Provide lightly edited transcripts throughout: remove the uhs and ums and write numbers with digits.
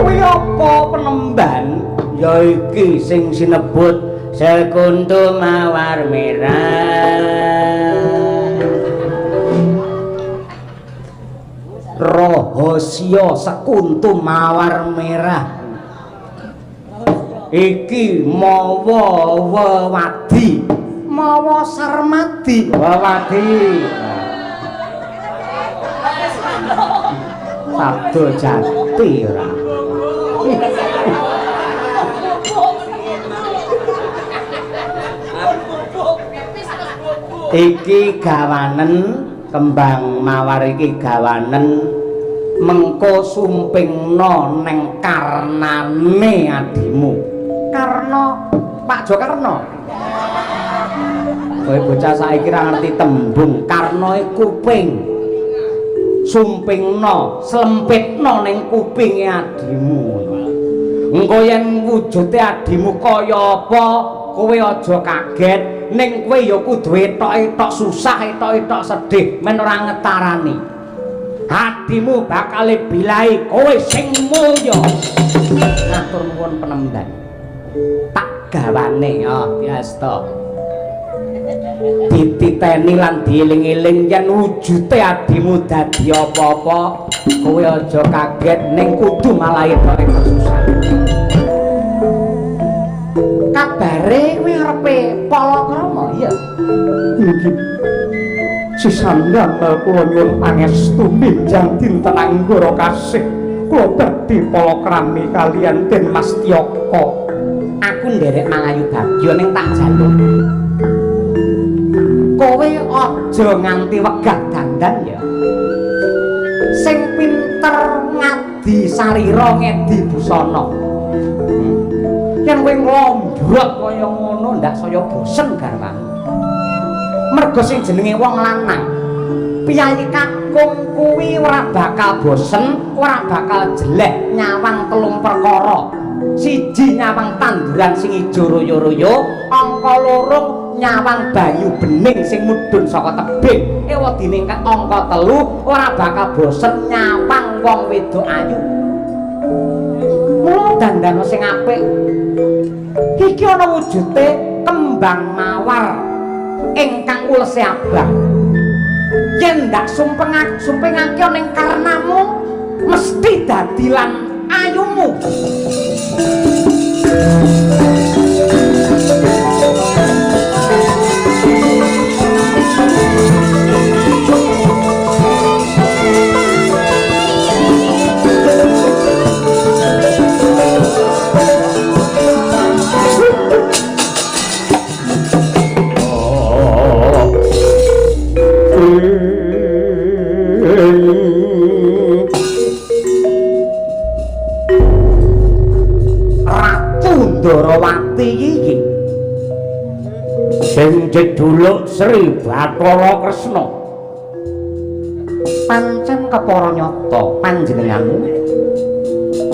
Kuwi apa penemban? Ya iki sing sinebut Sekuntum Mawar Merah. Rahasia Sekuntum Mawar Merah. Iki mawa wewadi, mawa sarmadi, wewadi. Sabdo jati ora. Iki gawanen kembang mawar iki gawanen mengko sumpingna neng karnane adimu. Karna Pak Jokarno. Kowe bocah saiki ra ngerti tembung karna kuping. Sumpingna, slempitna ning kupinge adimu. Engko yen wujude adimu kaya apa, kowe aja kaget. Ning kowe ya kudu etok-etok susah, etok-etok sedih, men ora ngetarani. Hatimu bakal bilahi kowe sing mulya. Matur nuwun penemban. Tak gawane ya biasta. Dititeni lan dieling-eling yen wujude adimu dadi apa-apa, kowe aja kaget ning kudu malah etok-etok susah. Kabare kowe arepe palakrama iya. Nggih. Sisandang kula nyuwun pangestu pinjang dinten anggara kasih kula badhe palakrami kaliyan Den Mas Tiyaka. Aku nderek mangayu bagya ning tak jaluk. Kowe aja nganti wegah dandan ya. Sing pinter ngadi sarira ngedi busana. Yen kowe nglombrot kaya ngono ndak saya bosen garwan. Mergo sing jenenge wong lanang piyayi kakung kuwi ora bakal bosen, ora bakal jelek nyawang telung perkara. Siji nyawang tanduran sing ijo royo-royo, angka loro nyawang banyu bening sing mudhun saka tebing. Ewadine angka telu ora bakal bosen nyawang wong wedok ayu. Mula dandana sing apik iki ana wujude kembang mawar ingkang ulese abang. Yen ndak sumpengake ning karnamu mesti dadi lan ayumu. Ndarawati iki sing jeduluk Sri Bathara Kresna pancen kepara nyata panjenenganmu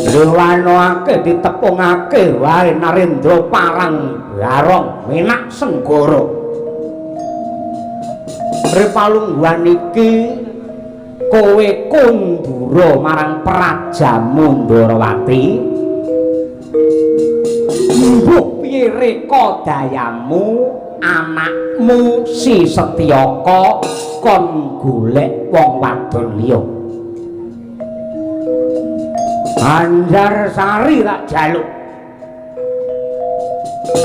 diwanokake ditepungake wae Narendra Parang Barong Menak Senggara. Ripalungguhan iki kowe kundura marang Prajamu Ndarawati. Mbok piye reka dayamu anakmu si Setyaka kon golek wong wadon liya. Anjarsari tak jaluk.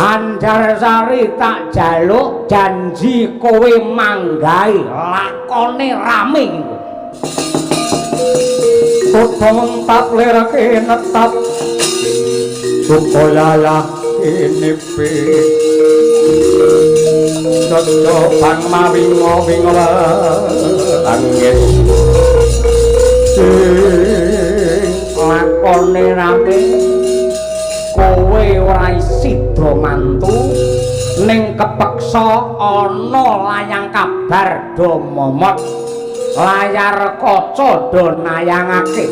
Anjarsari tak jaluk janji kowe manggahi lakone rame iku. Kota mentap lerake netap supaya ini dodo pang mawingo angin sing lakone rame kowe ora sida mantu ning kepeksa ana layang kabar do momot layar kaca do nayangake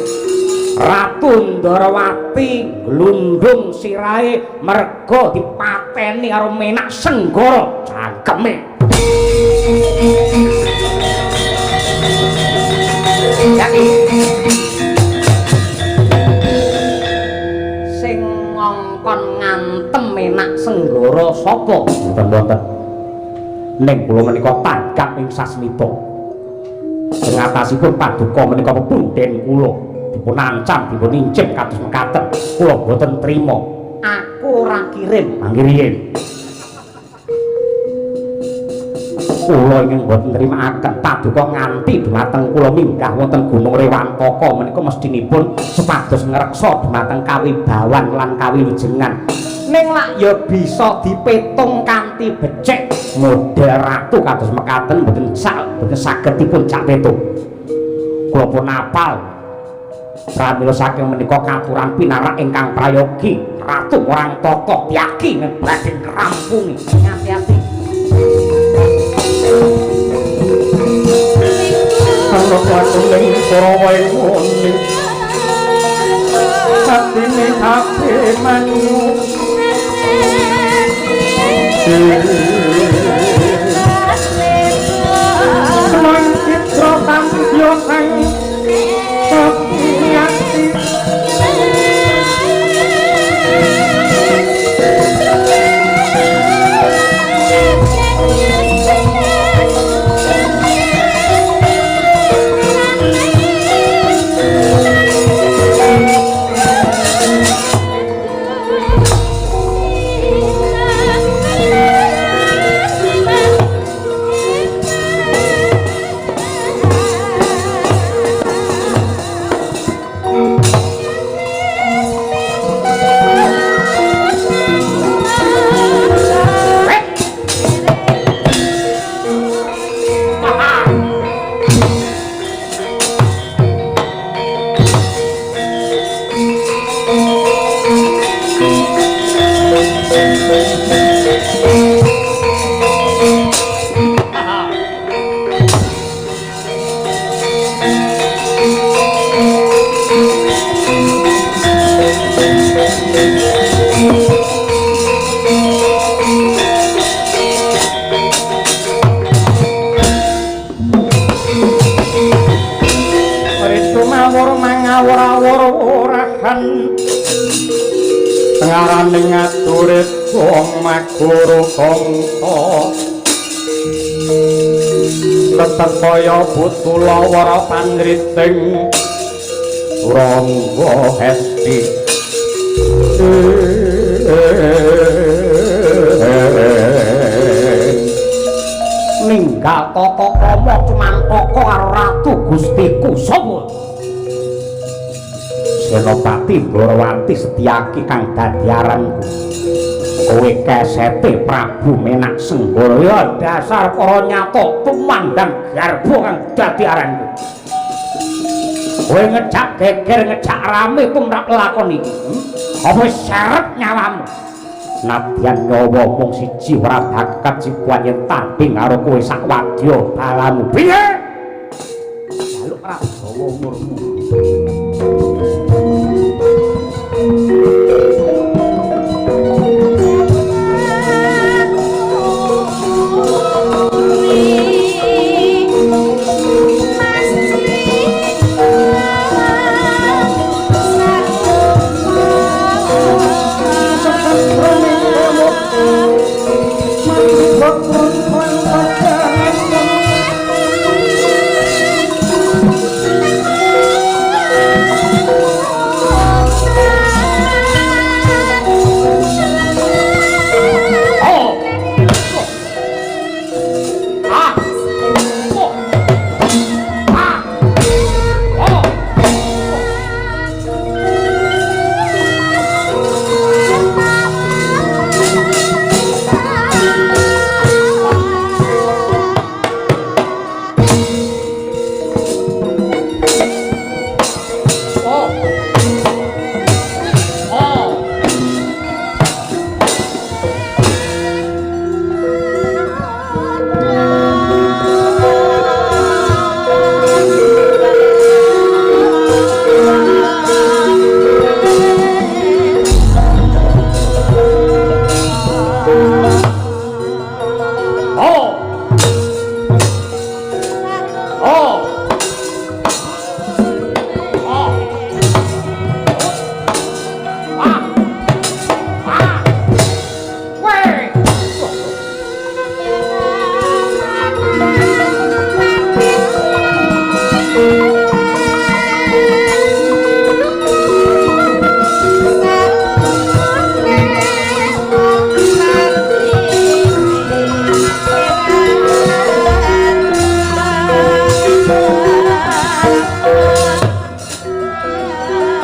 Ratu Ndarawati glundung sirahe merga dipateni karo Menak Senggara cangkeme. ngongkon ngantem enak senggara sapa? Mboten. Ning kula menika tanggap ing sasmita. Sengatasipun paduka menika pepunden kula dipun ancam dipun incip kados mekaten. Kula boten trima. Aku ora kirim. Mangke riyen. Kula ingin boten nrimakaken paduka nganti dhumateng kula minggah wonten Gunung Rewantaka menika mestinipun supados ngreksa dhumateng kawibawan lan kawilujengan. Ning lak ya bisa dipetung kanthi becik model ratu kados mekaten boten saged dipun cak petung. Kula pun apal pramila saking menika katuran pinarak ingkang prayogi ratu orang tokoh yaki badhe ngrampungi. Hati-hati. Ana watuning para wayone satine ape manyu Semang citra tampil sang Sopiati ngaraning aturit wong maguru kangsa tetep kaya butula wara pangriting rangga hesti ninggal tata krama cumantaka karo ratu Gustiku sapa Senopati Glorawati Setyaki kang dadi aranku kowe kesete Prabu Menak Senggara ya dasar para nyata tumandang garba kang dadi aranku kowe ngejak geger ngejak rame tumrap lakon iki apa syarat nyawamu nadyan nyawa mung siji ora bakat cipuan yen tanding karo kowe sak wadya balamu piye jaluk Prabawa umurmu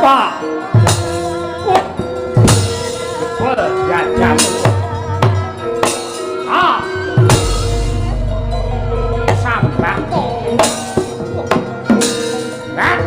Wah. Wah, ya jam. Ah. Sampai kok. Kan?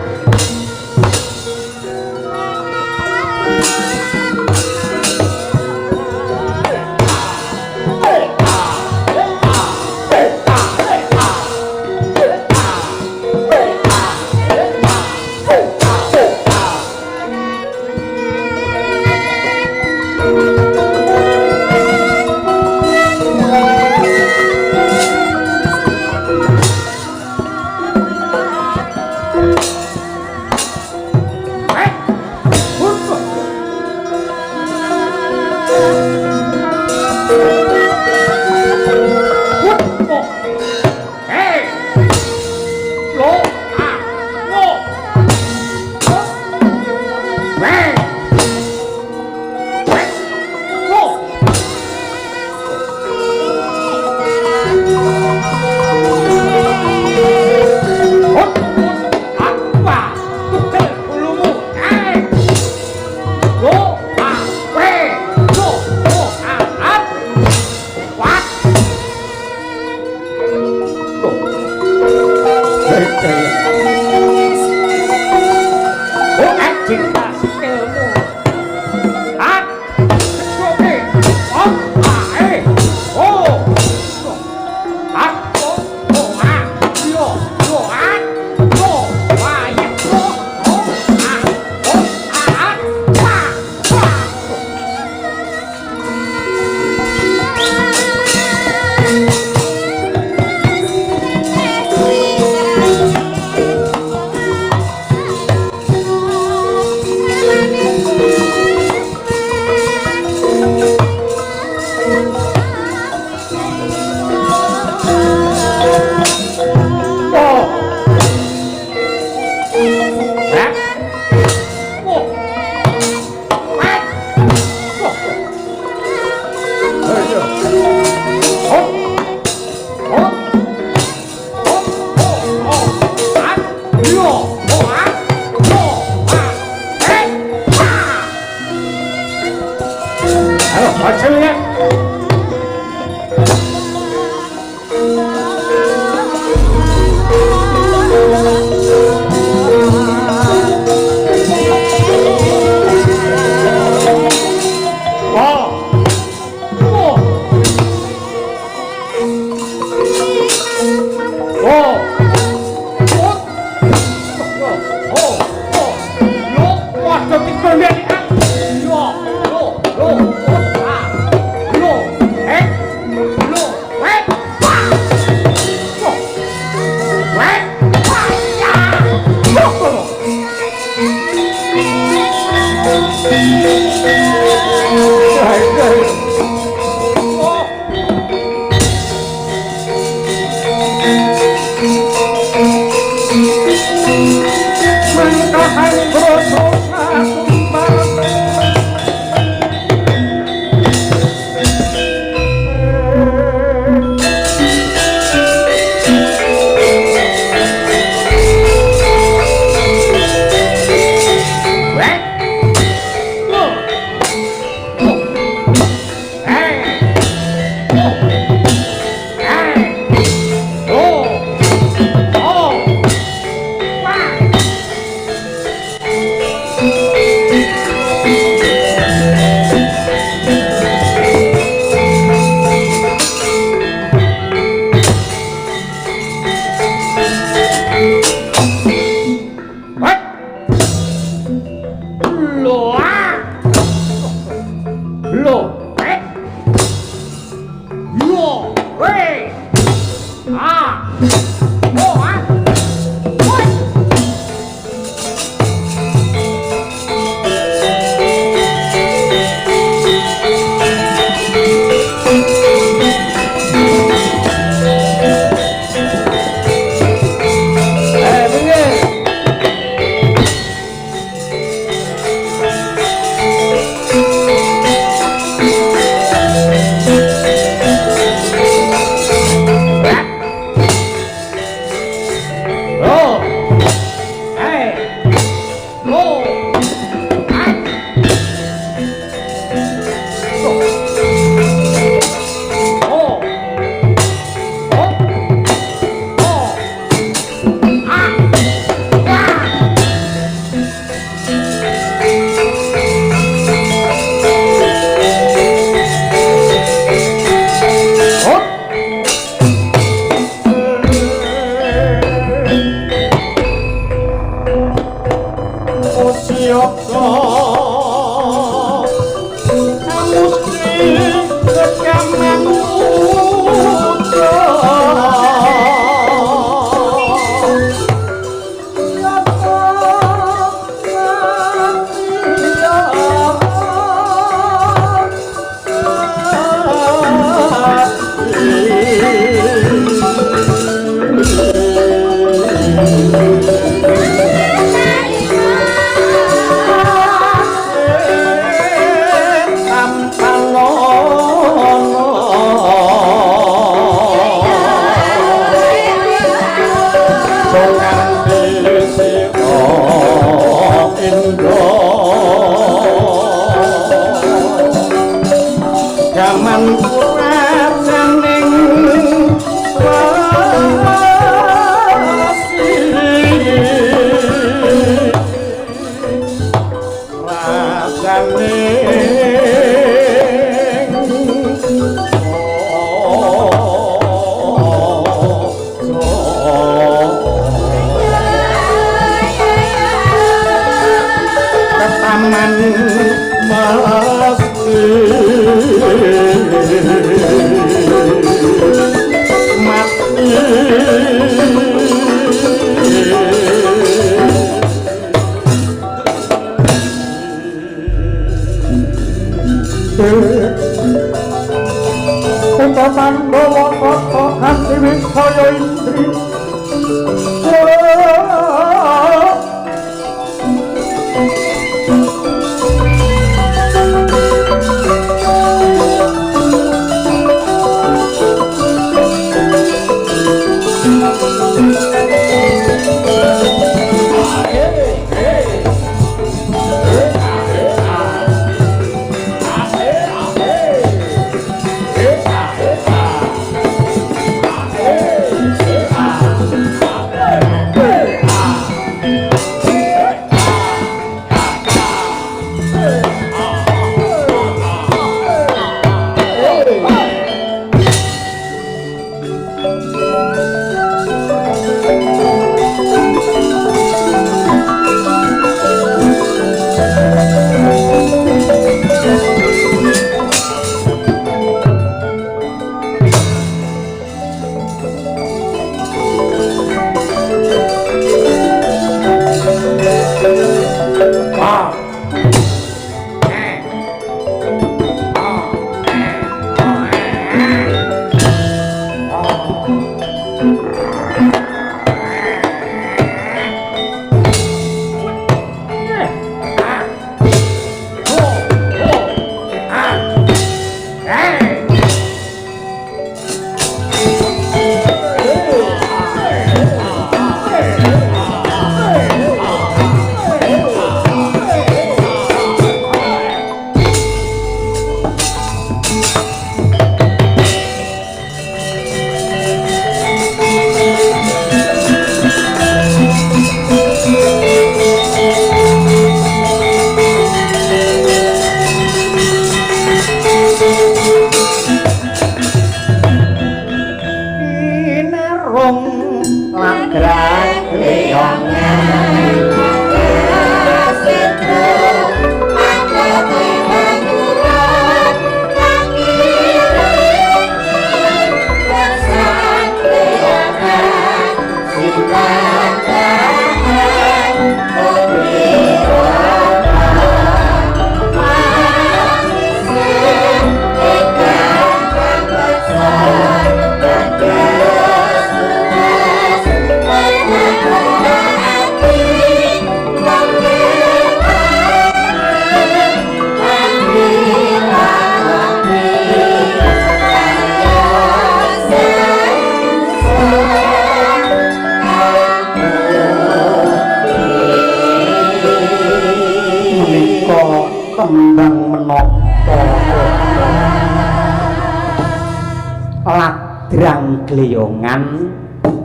ladrang gleyongan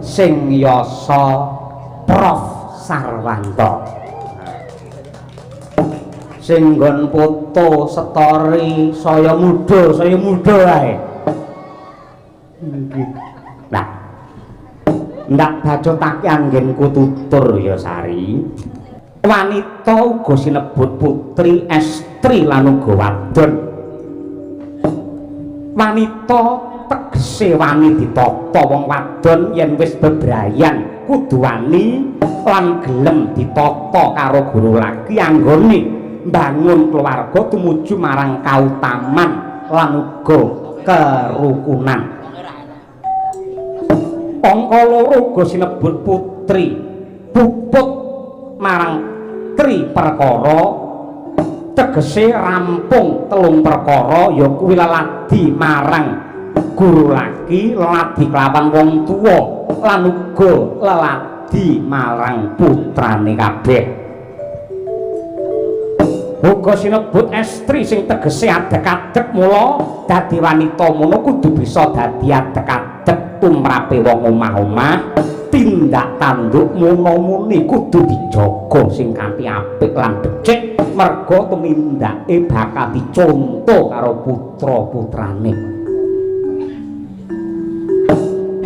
sing yasa Prof Sarwanto sing nggon foto story saya muda ae nah ndak bacotake anggenku tutur ya Sari wanita uga sinebut putri, estri lan uga wadon. Wanita tegese wani ditata wong wadon yen wis bebrayan kudu wani lan gelem ditata karo guru lagi anggone mbangun keluarga tumuju marang kautaman lan uga kerukunan. Angka loro uga sinebut putri, puput marang tri perkara, tegese rampung telung perkara ya kuwi leladi marang guru lagi, leladi kelawan wong tuwa lan uga leladi marang putrane kabeh. Uga sinebut estri sing tegese adek-adek, mula dadi wanita mono kudu bisa dadi adek-adek tumrape wong omah-omah. Tindak tanduk mono-muni kudu dijaga sing kanthi apik lan becik, merga tumindake bakal dicontoh karo putra-putrane.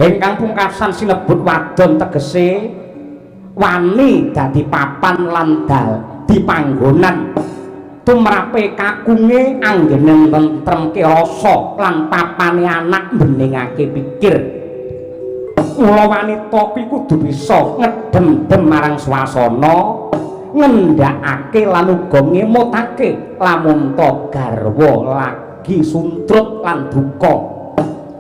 Ingkang pungkasan sinebut wadon tegese wani dadi papan lan dadi panggonan tumrape kakunge anggene tentremke rasa lan papane anak mbeningake pikir. Mula wanita kuwi kudu bisa ngedem-dem marang swasana, ngendhakake lan uga ngemutake lamun ta garwa lagi suntrut lan duka.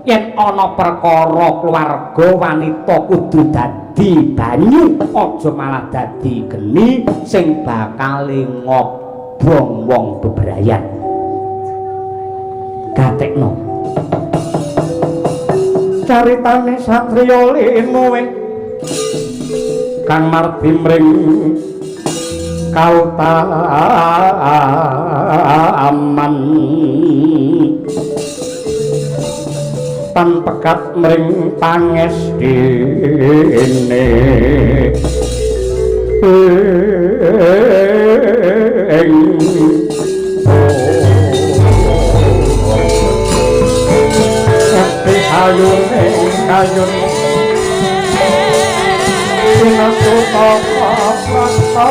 Yen ana perkara keluarga, wanita kudu dadi banyu, aja malah dadi geni sing bakal ngobong wong bebrayan. Gatekno caritane satriya lenowe kang mardi mring kautaman tan pekat mring pangestine ayun ayun sinasuta prasta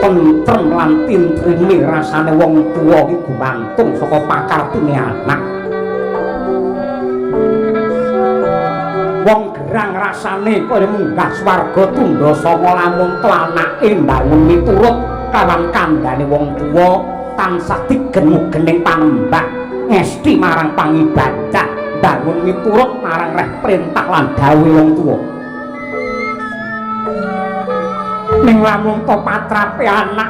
tentrem lan tintrime rasane wong tuwa iki gumantung saka pakartine anak. Wong gerang rasane kaya munggah swarga tundha sanga lamun to anake mbangun miturut kawan kandhane wong tuwa tansah digen-gening panembah ngesti marang pangibadah, bangun miturut marang reh perintah lan dawuh wong tuwa. Ning lamun to patrape anak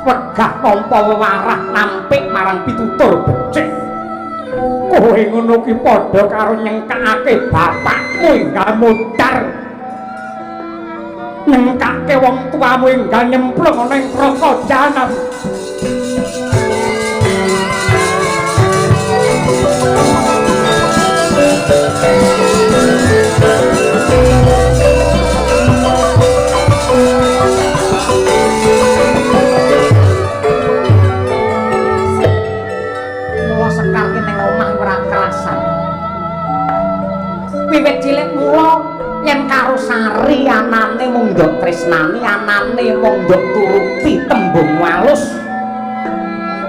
wegah tampa wewarah nampik marang pitutur becik, kowe ngono ki padha karo nyengkake bapakmu enggal mudhar, nyengkake wong tuamu enggal nyemplung ana ing neraka jahanam. Wiwit cilik mula yen karo Sari anane mung ndok tresnani, anane mung ndok turuti tembung walus.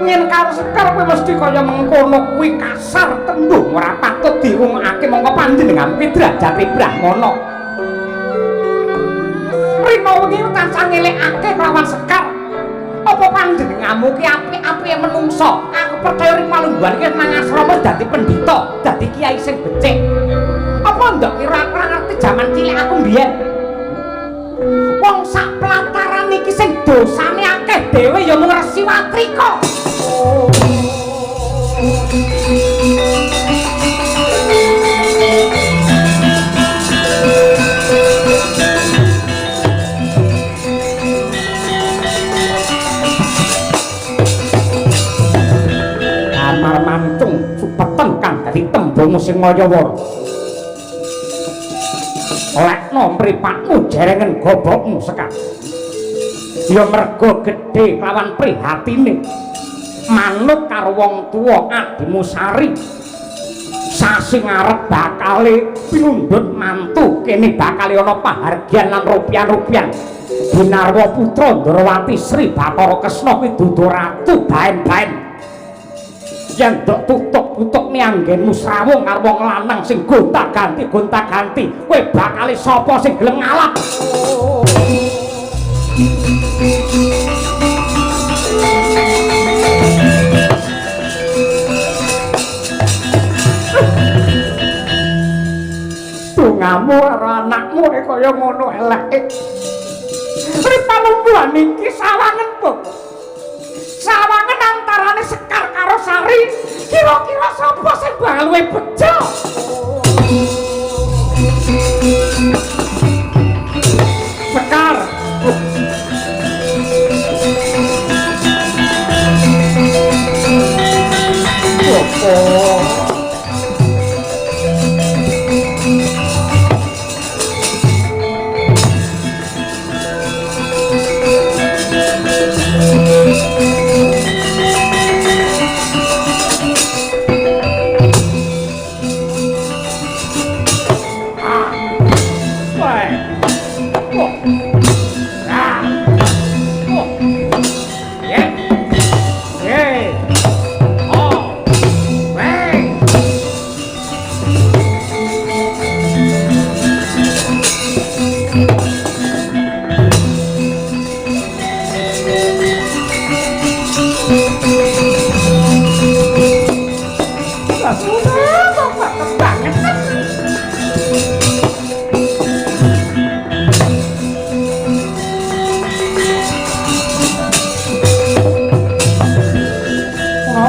Yen karo Sekar kuwi mesti kaya mengkono kuwi kasar tembung ora patut dirungokake mongko panjenengan Pidrajati Brahmana. Rina wengi tansah ngelekake kelawan Sekar. Apa panjenenganmu ki apik-apike menungso? Aku percaya ring malungguhan iki nang asrama dadi pendhita, dadi kiai sing becik. Apa ndak kira-kira ngerti jaman cilik aku mbiyen? Wong sak pelataran iki sing dosane akeh dhewe ya mung Resi Watrika. bojomu sing ngayawara. Lekno mripatmu jerengen gobokmu sekar. Ya mergo gedhe lawan prihatine. Manut karo wong tuwa adimu Sari. Sasi ngarep bakale pinundhut mantu kene bakale ana pahargyan lan rupiah-rupiah. Binarwa putra Ndrawati Sri Bathara Kesna kuwi dudu ratu baen-baen. Yen dok tutuk-tutuk nianggenmu srawung karo wong lanang sing gonta-ganti kowe bakale sapa sing gelem ngalap? Tungamu karo anakmu kaya ngono eleke. Ripalungguhan iki sawangen po. Sawangen antarane Sekar karo Sari. Kira-kira sapa sing bakal luwih bejo? Sekar.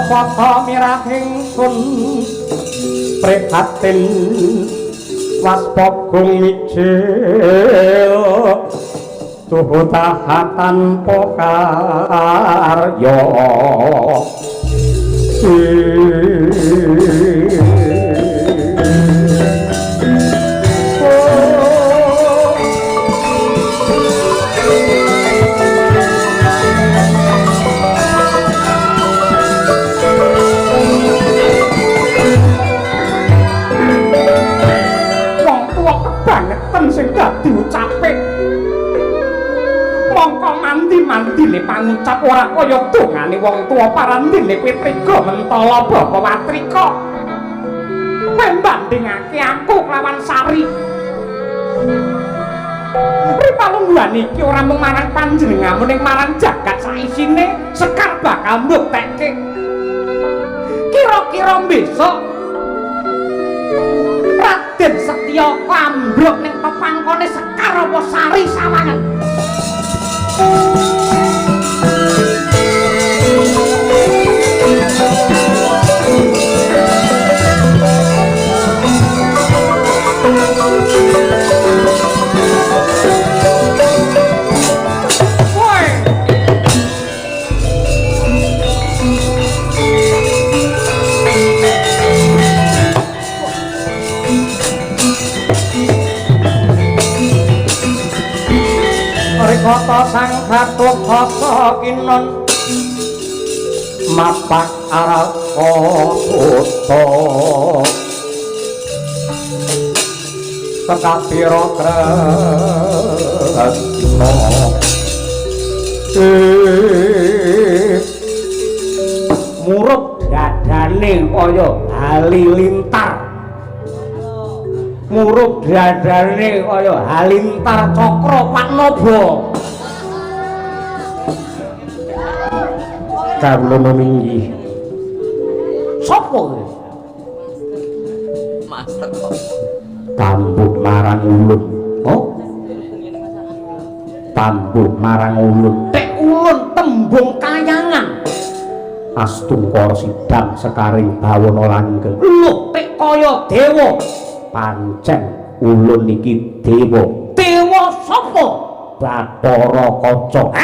Kota mirahing sun prihatin waspogung mijil tuhu tahatan pokaryo sing dadi ucape mongko mandi-mandine pangucap ora kaya dongane wong tuwa parandene kowe tega mentala bapa watrika kowe bandingake aku lawan Sari. Ripalungguhan iki ora mung marang panjenenganmu ning marang jagat saisine. Sekar bakal mbuktekke kira-kira besok Raden Setya kambruk ning pepangkone Sekar apa Sari sawangen. Kota sang Bathuk Kota Kinon mapak arah kota Sekapira Kresna murup dadane kaya halilintar murup dadane kaya halintar cakra Panaba. Kawula minggih. Sapa kowe? Master kok. Tambuk marang ulun. Oh? Tambuk marang ulun. Tek ulun tembung kayangan. Astungkara sidang sekaring bawana langgeng. Lho, tek kaya dewa. Pancen ulun iki dewa. Dewa sapa? Bathara Kaca.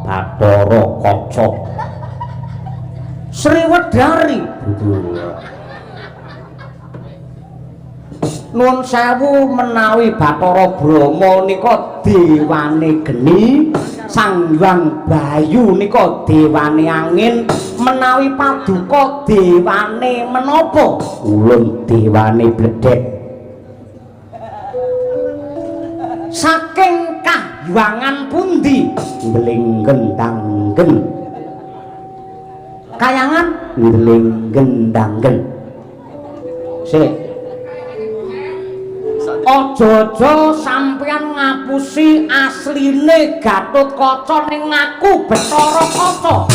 Bathara Kaca Sriwedari Nuwun sewu menawi Bathara Brahma nika dewane geni, Sang Hyang Bayu nika dewane angin, menawi Paduka dewane menapa? Ulun dewane bledhek. Saking kahywangan pundi? Ndelinggen danggen. Kayangan Ndelinggen danggen. Sik. Aja-aja sampeyan ngapusi asline Gatotkaca ning ngaku Bathara Kaca.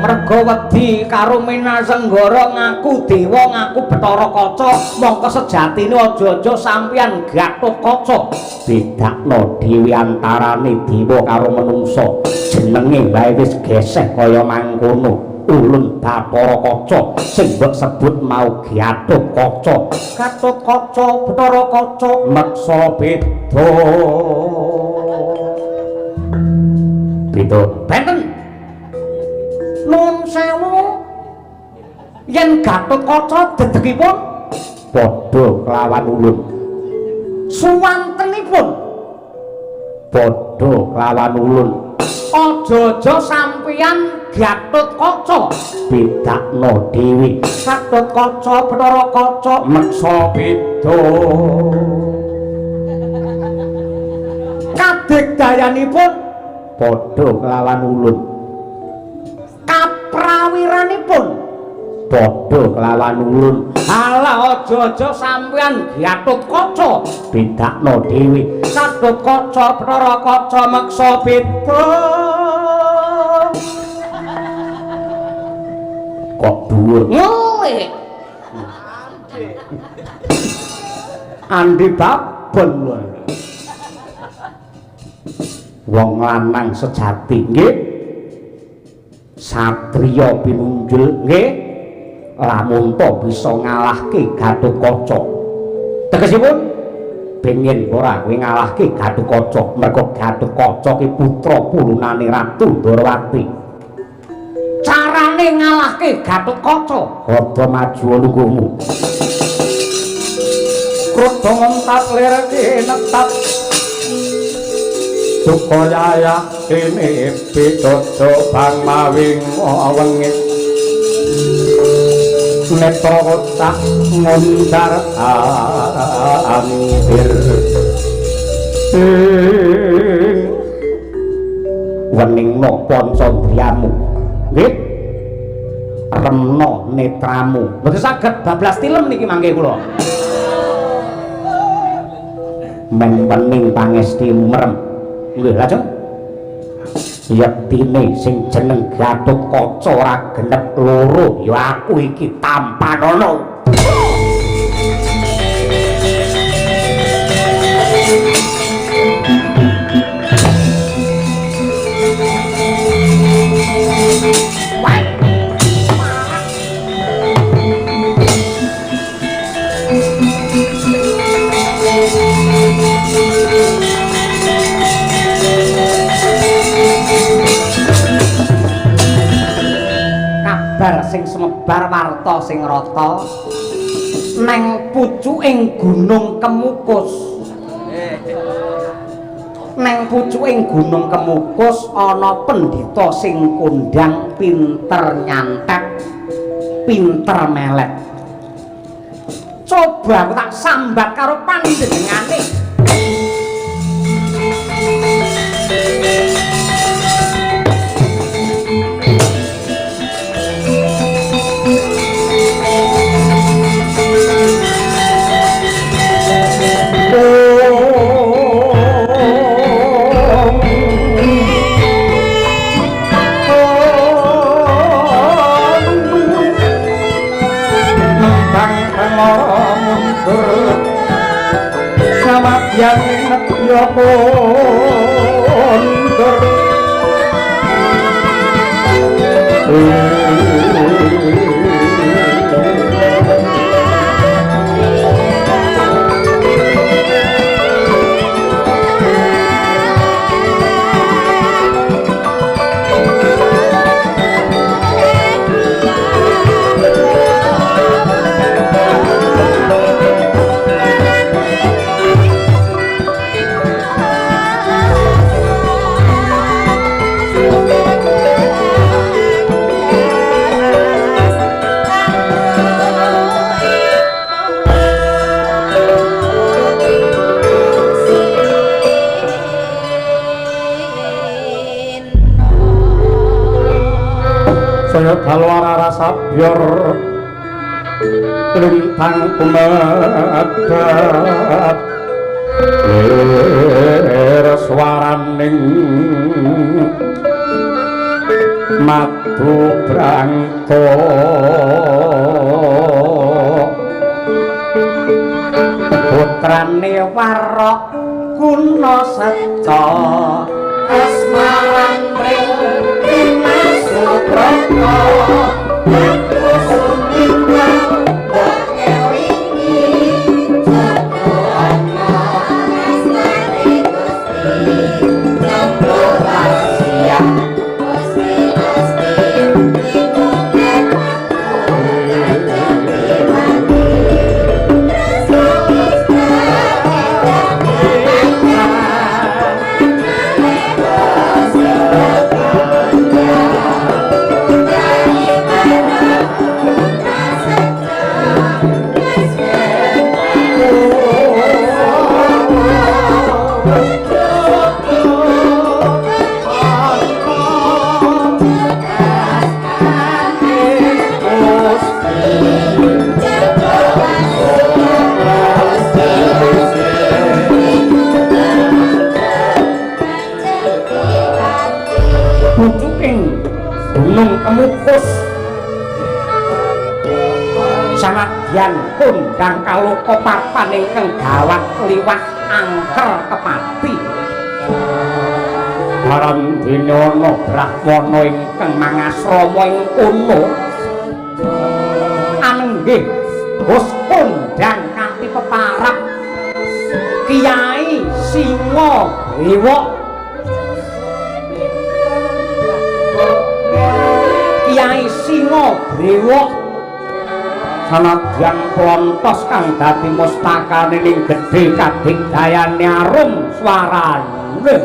Merga wedi karo Minasenggara ngaku dewa ngaku Bathara Kaca, mongko sejatine aja-aja sampeyan Gatotkaca. Bedakno dhewe antarane dewa karo manungsa. Jenenge wae wis geseh kaya mangkono. Ulun Bathara Kaca sing mbok sebut mau Gatotkaca. Gatotkaca Bathara Kaca Meksa beda. Beda. Benten. Nuwun sewu. Yen Gatotkaca dedegipun Padha kelawan ulun. Suwantenipun Padha kelawan ulun. aja-aja sampeyan Gatotkaca Bedakno dhewe. Gatotkaca Bathara Kaca Meksa beda. Kadigdayanipun Padha kelawan ulun. Kaprawiranipun Padha kelawan ulun. Halah aja-aja sampeyan Gatotkaca Bedakno dhewe. Gatotkaca Bathara Kaca meksa beda. Kok dhuwur. Ngelik Andi babon lho. Wong lanang sejati nggih. Satriya pinunjul nggih. Lamun to bisa ngalahke Gatotkaca. Tegesipun pengen ora kowe ngalahke Gatotkaca, merga Gatotkaca ki putra pulunane Ratu Ndrawati. Carane ngalahke Gatotkaca Padha maju lungguhmu. Krudha ngentat lireke netat Sukaya kene pitodo bang mawing wengi. Netra kocak ngundar anggir. Weningno pancandriyamu. Nggih. Remno netramu. mboten saged bablas tilem niki mangke kula. Men wening pangesti merem. Nggih, lajeng yektine sing jeneng Gatotkaca ora genep loro ya aku iki Tampanana. Kabar sing sumebar warta sing rata neng pucuking Gunung Kemukus. Neng pucuking Gunung Kemukus ana pendhita sing kondang pinter nyantet, pinter melet. Coba aku tak sambat karo panjenengane. Yang negya kondur kalwara rasa biar lintang kumedat lir swaraning matu brangko putrane warok guna seca asmaran ring Dimas Suprapto aku sumpah mbok ngelingi jodoh ana asmane Gusti jodoh rahasia Gusti Gunung Kemukus sanadyan kondang kaloka papan ingkang gawat liwat angker kepati barang dene ana Brahmana ingkang mangasrama ing kono anenggih bos kondang kanthi peparap Kiai Singa Dewa Kiai Singa Brewa sanadyan klontos kang dadi mustakane ning gedhe kadigdayane arum swarane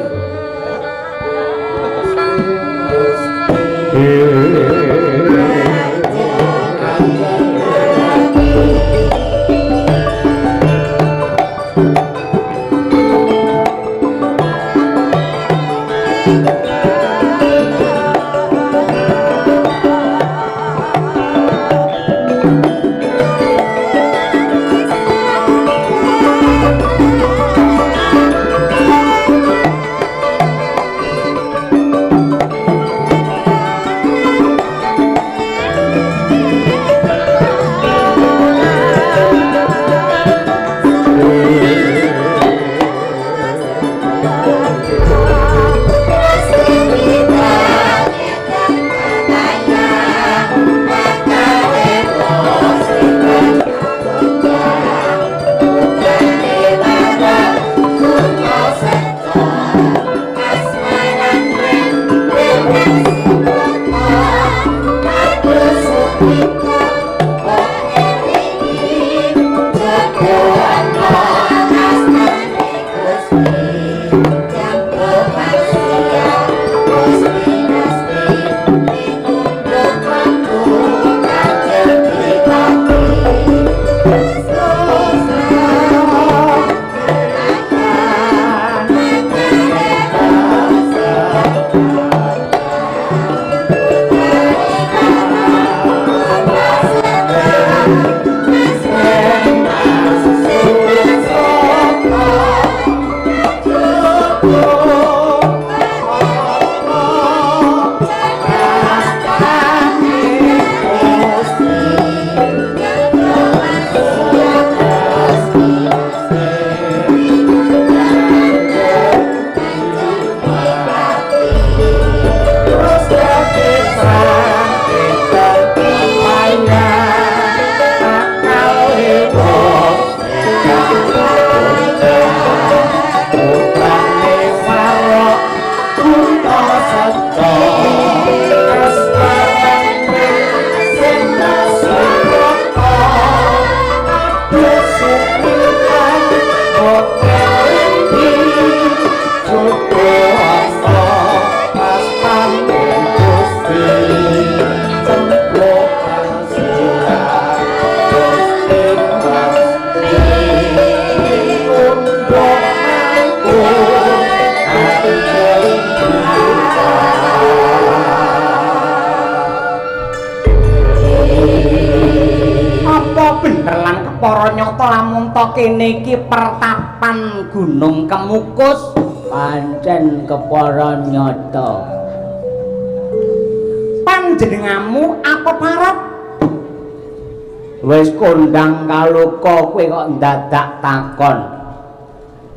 kepara nyata lamun ta kene iki pertapan Gunung Kemukus. Pancen kepara nyata. Panjenenganmu apa parab? Wis kondang kaluka kowe kok ndadak takon.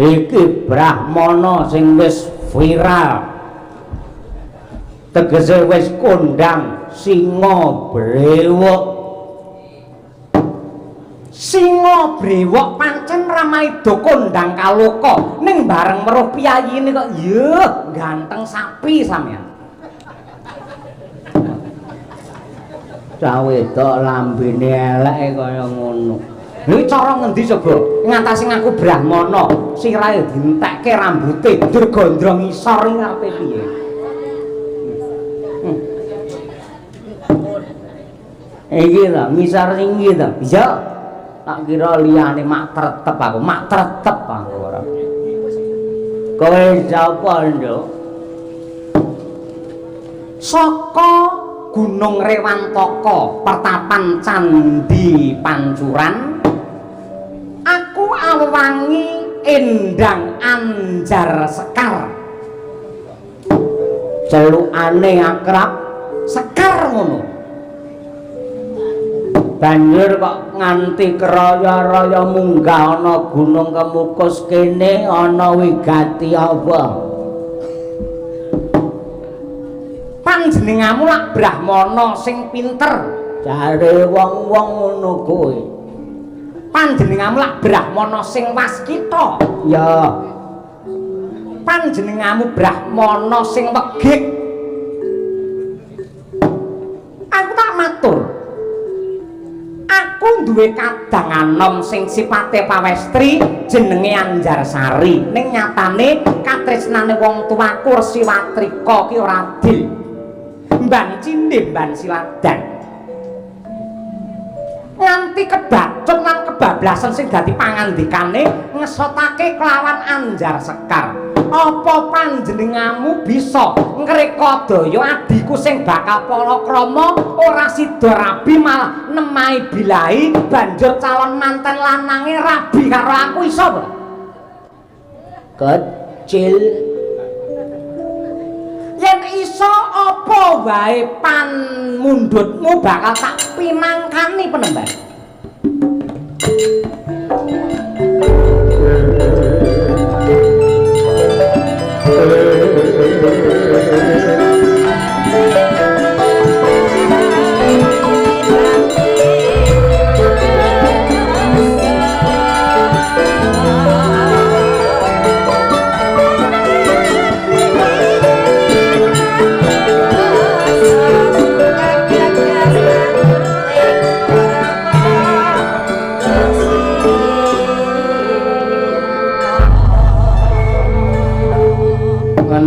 Iki Brahmana sing wis viral. Tegese wis kondang singa brewok. Singa brewok pancen Ramaido kondang kaluka ning bareng weruh piyayine kok yeuh ganteng sapi sampean. Cah wedok lambene eleke kaya ngono. Lha cara ngendi coba ngatasi ngaku Brahmana sirahe dientekke rambute dur gondrong ngisor iki ape piye? Iki lho ngisor sing iki to. Iya. Tak kira liyane mak tretep aku ora. Kowe sapa, Nduk? Saka Gunung Rewantaka, pertapan Candi Pancuran. Aku Awangi Endang Anjar Sekar. Celukane akrab Sekar ngono. Banjur kok nganti keraya-raya munggah ana Gunung Kemukus kene ana wigati apa? Panjenenganmu lak Brahmana sing pinter. Jare wong-wong ngono kuwi. Panjenenganmu lak Brahmana sing waskita. Ya, Panjenenganmu Brahmana sing wegik. Aku tak matur. Aku duwe kadang anom sing sipate pawestri jenenge Anjarsari. Ning nyatane katresnane wong tuaku Resi Watrika ki ora adil. Mban cindhe mban siladan. Nganti kebacut lan kebablasan sing dadi pangandikane ngesotake kelawan Anjar Sekar. Apa panjenenganmu bisa ngrekodaya adiku sing bakal palakrama ora sida rabi malah nemahi bilahi banjur calon manten lanange rabi karo aku iso ora? Kecil. Yen iso apa wae panmundhutmu bakal tak pinangkani penemban.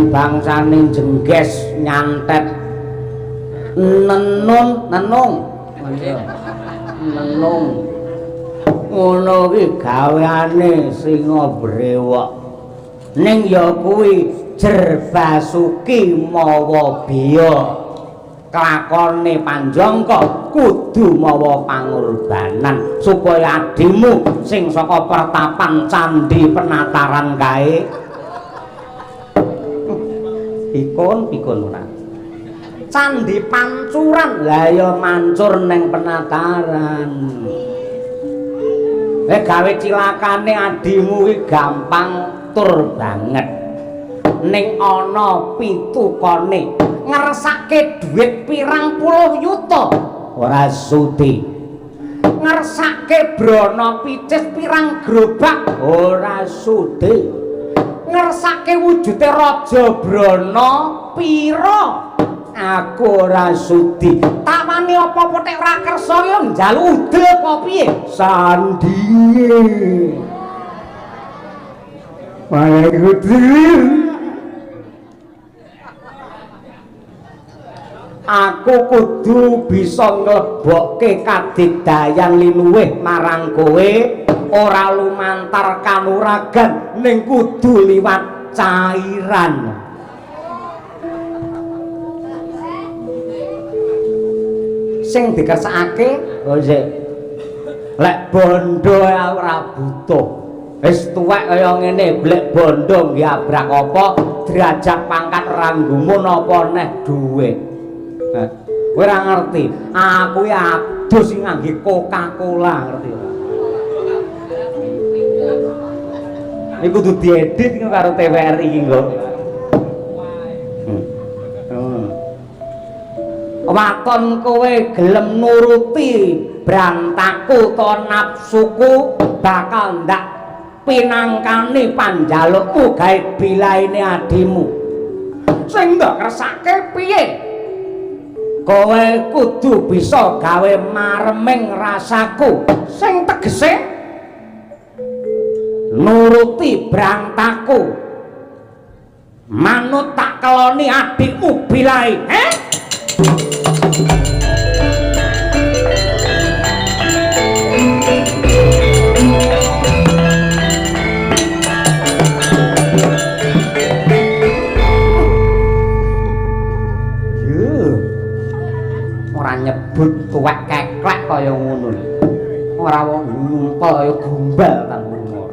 Bangsane jengges nyantet nenung ngono ki gaweane singa brewok ning ya kuwi Jer Basuki mawa biya kelakone Panjangka kudu mawa pangorbanan supaya adimu sing saka pertapan Candi Penataran kae pikun ora. Candi Pancuran lah ya mancur ning Penataran. Gawe cilakane adimu iki gampang tur banget. Ning ana pitukane ngersake dhuwit pirang puluh yuta ora sudi. Ngersake brana picis pirang gerobak ora sudi. Ngersake wujude Raja Brana pira aku ora sudi. Tawani apa-apa tek ora kersa ya njaluk udel apa piye sandinge malah udel. Aku kudu bisa nglebokke kadigdayan linuwih marang kowe ora lumantar kanuragan ning kudu liwat cairan. Sing dikersakake oh sik Lek bondo ora butuh. Wis tuwek kaya ngene golek bondo nggih abrak apa derajat pangkat ranggumun apa neh dhuwit. Kowe ora ngerti. Aku ya adus sing ngangge Coca-Cola ngerti ora? Iki kudu diedit karo TVRI iki nggo. Waton kowe gelem nuruti brantaku to nafsuku bakal ndak pinangkani panjalukmu gawe bilaine adimu sing ndak kersake piye kowe kudu bisa gawe mareming rasaku sing tegese nuruti brantaku manut tak keloni adikmu bilai nyebut tuwek keklek kaya ngono ora wong ngumpul kaya gombal ta ngono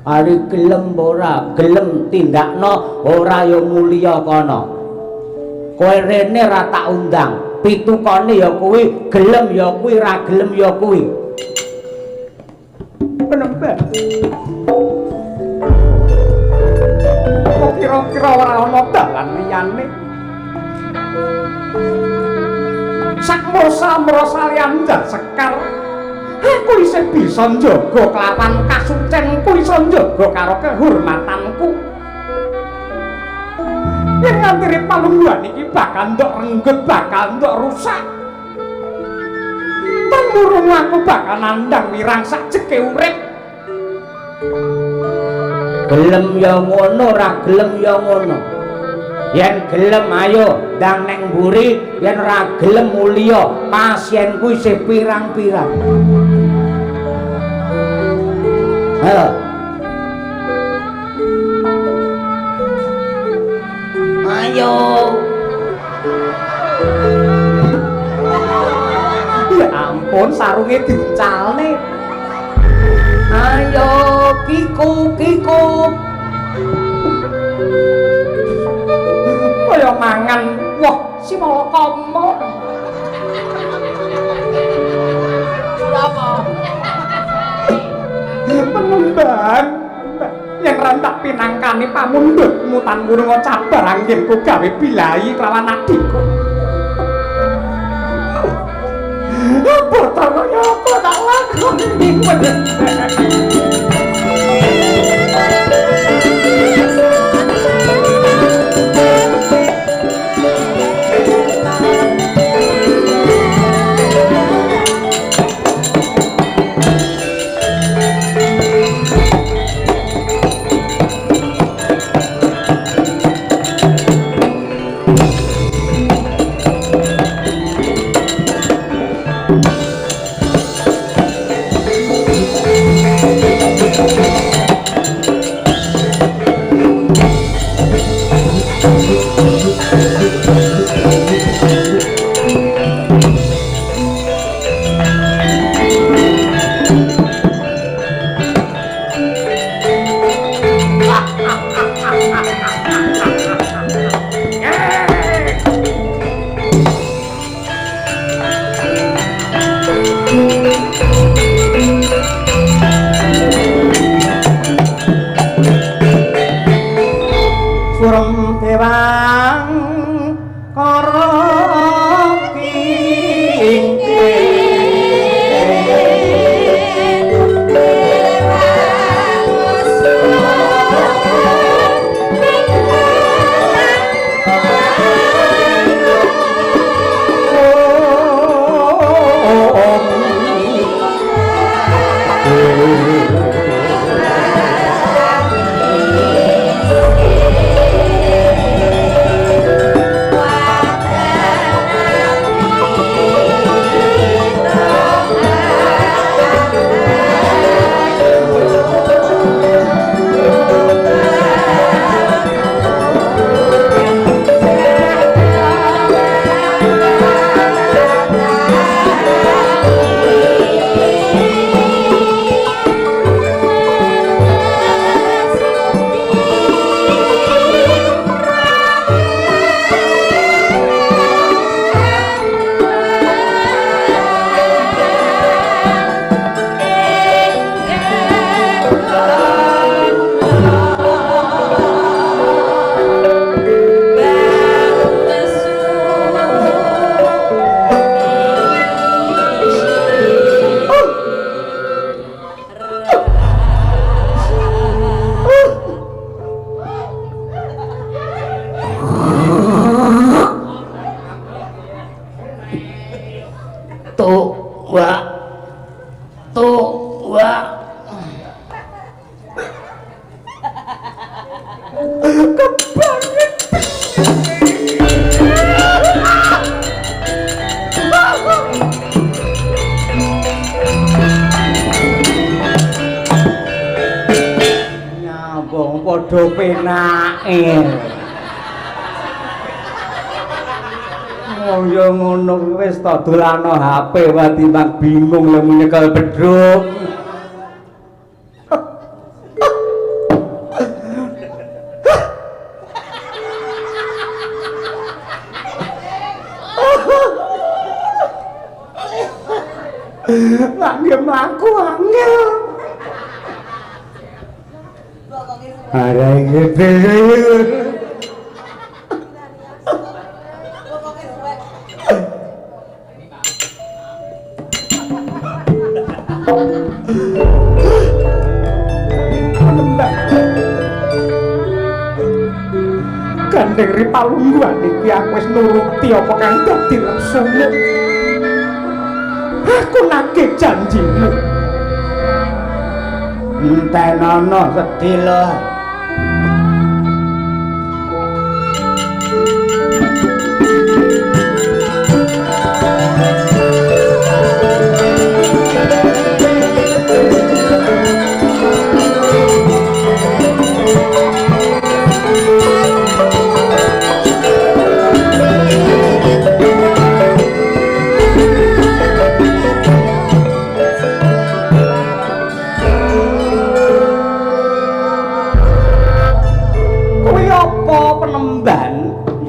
ari gelem ora gelem tindakno ora ya mulya kana kowe rene ra tak undang pitukane ya kuwi gelem ya kuwi ra gelem ya kuwi penembe kira-kira ora ana dalan liyane sakmosa-mosa lianjan sekar aku isih bisa njaga kelawan kasucenku iso njaga karo kehormatanku yen nganti palungguhan iki bakal ndok renggut bakal ndok rusak temurung aku bakal nandang wirang sajeke urip gelem ya ngono ora gelem ya ngono yen gelem ayo ndang neng mburi yen ora gelem mulya pasienku isih pirang-pirang ayo ayo ya ampun sarunge diuncalne ayo kiku kaya mangan wah si malakama apa pengemban yang rantak pinangkani pamundhutmu tan ngurung cabar anggenku gawe bilahi kelawan adikku apa kaya apa tak lakoni Wah. Kebanget. Nyambung padha penake. Oh ya ngono wis ta dolano HP wae timbang bingung lemu nyekel bedhug. Lagi mlaku angel. Arek gede. Gandeng ripalungguan iki aku wis nuruti apa kang dadi lepsumu. Aku nagih janjimu. Entenono sedih lho.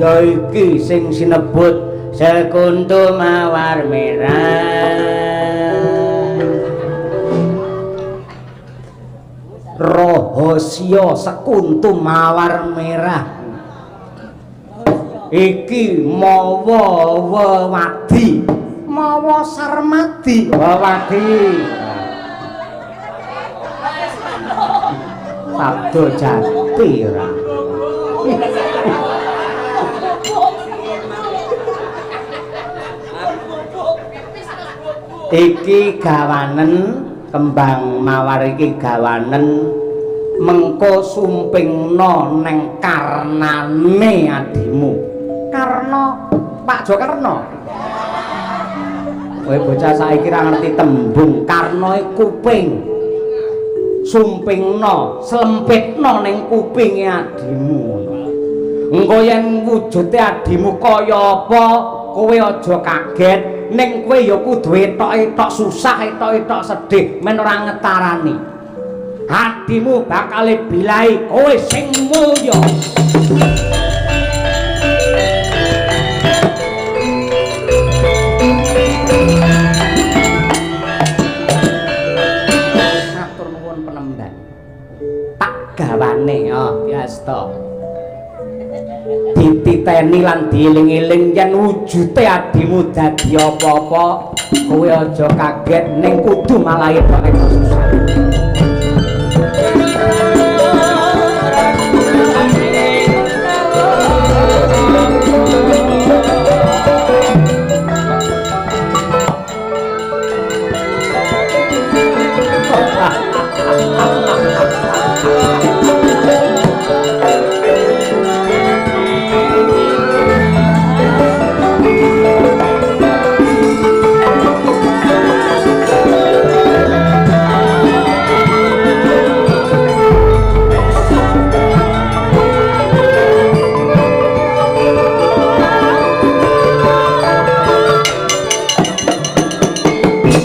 Ya iki sing sinebut Sekuntu Mawar Merah. Rahasia Sekuntu Mawar Merah iki mawa wewadi, mawa sarmadi wewadi. Sabdo jati ra. Iki gawanen kembang mawar iki gawanen mengko sumpingna neng karnane adimu. Karna Pak Jokarno. Kowe bocah saiki ra ngerti tembung karna kuping. Sumpingna, slempitna ning kupinge adimu. Engko yen wujude adimu kaya apa, kowe aja kaget. Ning kowe ya kudu etok-etok susah, etok-etok sedih, men ora ngetarani. Hatimu bakal bilahi kowe sing mulya. Matur nuwun penemban. Tak gawane biasta. Dititeni lan dieling-eling yen wujude adimu dadi apa-apa, kowe aja kaget ning kudu malah etok-etok susah.